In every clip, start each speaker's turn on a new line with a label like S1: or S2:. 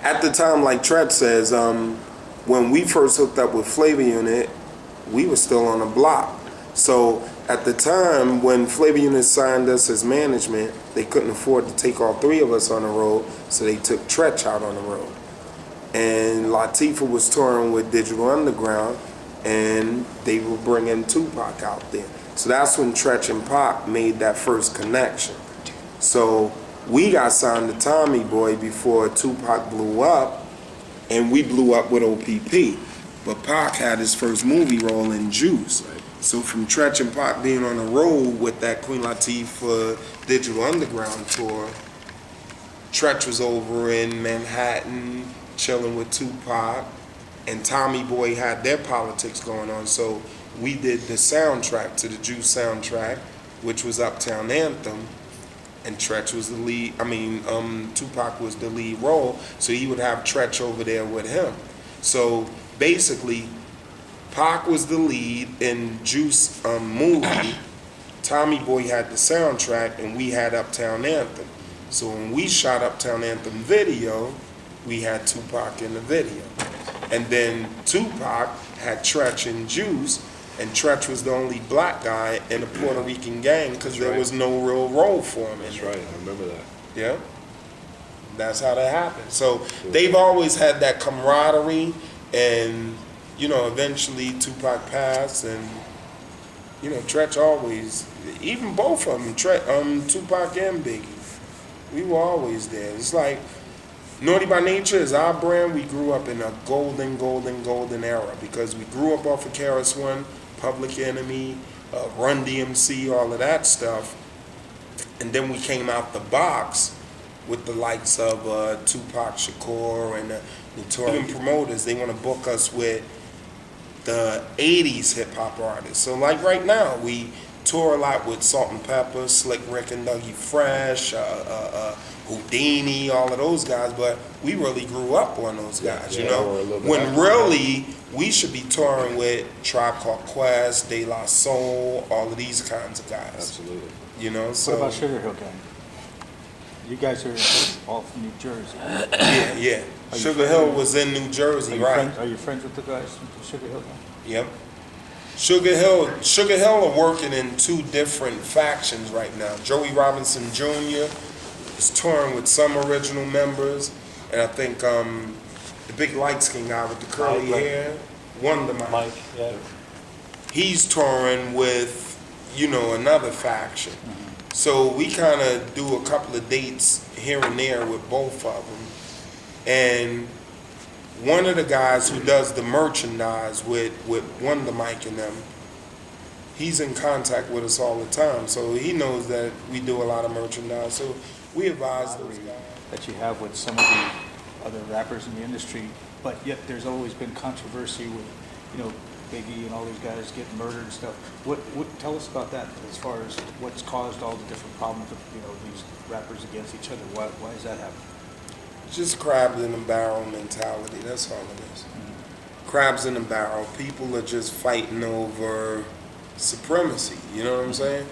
S1: at the time, like Tret says, when we first hooked up with Flavor Unit, we were still on the block. So at the time when Flavor Unit signed us as management, they couldn't afford to take all three of us on the road, so they took Tretch out on the road. And Latifah was touring with Digital Underground, and they were bringing Tupac out there. So that's when Tretch and Pac made that first connection. So we got signed to Tommy Boy before Tupac blew up, and we blew up with OPP. But Pac had his first movie role in Juice. So from Tretch and Pac being on the road with that Queen Latifah Digital Underground tour, Tretch was over in Manhattan chilling with Tupac, and Tommy Boy had their politics going on. So we did the soundtrack to the Juice soundtrack, which was Uptown Anthem, and Tretch was the lead. Tupac was the lead role, so he would have Tretch over there with him. So basically, Pac was the lead in Juice movie. Tommy Boy had the soundtrack, and we had Uptown Anthem. So when we shot Uptown Anthem video, we had Tupac in the video. And then Tupac had Tretch in Juice, and Tretch was the only black guy in the Puerto Rican gang because there was no real role for him.
S2: That's right, I remember that.
S1: Yeah. That's how that happened. So they've always had that camaraderie, and eventually Tupac passed, and Tretch always, even both of them, Tupac and Biggie, we were always there. It's like Naughty by Nature is our brand. We grew up in a golden era because we grew up off of KRS-One, Public Enemy, Run DMC, all of that stuff, and then we came out the box with the likes of Tupac Shakur and the Notorious promoters. They want to book us with the 80s hip-hop artists. So like right now, we tour a lot with Salt and Pepper, Slick Rick and Dougie Fresh, Houdini, all of those guys, but we really grew up on those guys, when really we should be touring with Tribe Called Quest, De La Soul, all of these kinds of guys.
S2: Absolutely.
S1: So
S3: what about Sugar Hill Gang? You guys are all from New Jersey.
S1: Yeah. Sugar Hill was in New Jersey, right?
S3: Are you friends with the guys from Sugar Hill Gang?
S1: Yep. Sugar Hill are working in two different factions right now. Joey Robinson Jr. is touring with some original members, and I think the big light-skinned guy with the curly hair, Wonder Mike.
S4: Yeah.
S1: He's touring with, another faction. So we kind of do a couple of dates here and there with both of them. And one of the guys who does the merchandise with Wonder Mike and them, he's in contact with us all the time. So he knows that we do a lot of merchandise. So we advise those guys.
S3: That you have with some of the other rappers in the industry, but yet there's always been controversy with, Biggie and all these guys getting murdered and stuff. What tell us about that as far as what's caused all the different problems of these rappers against each other? Why does that happen?
S1: Just crabs in the barrel mentality. That's all it is. Crabs in the barrel. People are just fighting over supremacy. You know what I'm saying?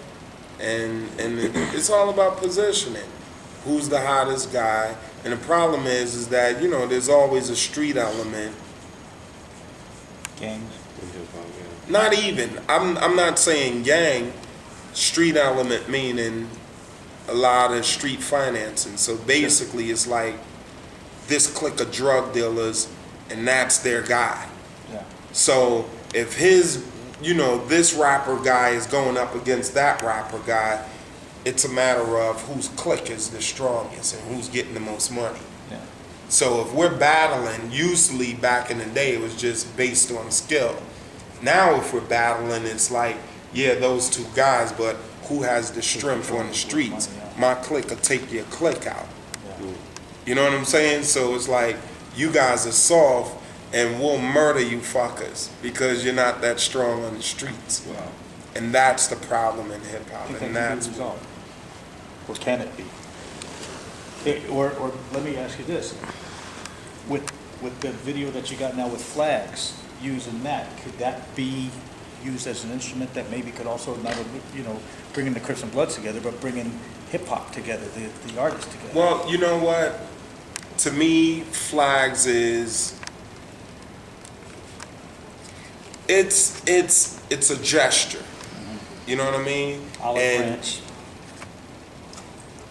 S1: And it's all about positioning. Who's the hottest guy? And the problem is that there's always a street element.
S3: Gangs.
S1: Not even. I'm not saying gang. Street element meaning a lot of street financing. So basically, it's like this clique of drug dealers, and that's their guy.
S3: Yeah.
S1: So if this rapper guy is going up against that rapper guy, it's a matter of whose clique is the strongest and who's getting the most money.
S3: Yeah.
S1: So if we're battling, usually back in the day, it was just based on skill. Now if we're battling, it's like, yeah, those two guys, but who has the strength on the streets? My clique will take your clique out.
S3: Yeah.
S1: You know what I'm saying? So it's like, you guys are soft, and we'll murder you fuckers because you're not that strong on the streets.
S3: Wow.
S1: And that's the problem in hip-hop.
S3: And that's resolved. Or can it be? Or let me ask you this. With the video that you got now with flags, using that, could that be used as an instrument that maybe could also not only, bringing the Crips and Bloods together, but bringing hip-hop together, the artists together?
S1: Well, you know what? to me, flags is it's a gesture. You know what I mean?
S3: Olive branch.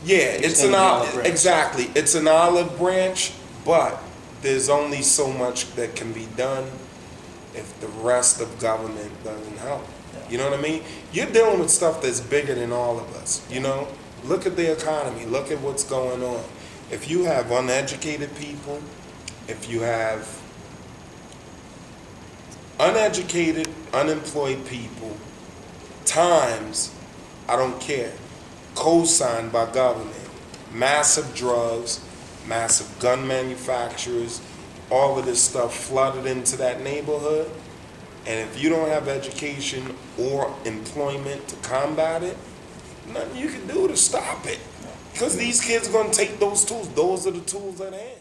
S1: Yeah, it's an
S3: Extending the olive branch.
S1: exactly. It's an olive branch, but there's only so much that can be done if the rest of government doesn't help.
S3: Yeah.
S1: You know what I mean? You're dealing with stuff that's bigger than all of us. You know, look at the economy. Look at what's going on. If you have uneducated people, if you have uneducated, unemployed people, times, I don't care, co-signed by government, massive drugs, massive gun manufacturers, all of this stuff flooded into that neighborhood, and if you don't have education or employment to combat it, nothing you can do to stop it. Because these kids are going to take those tools. Those are the tools at hand.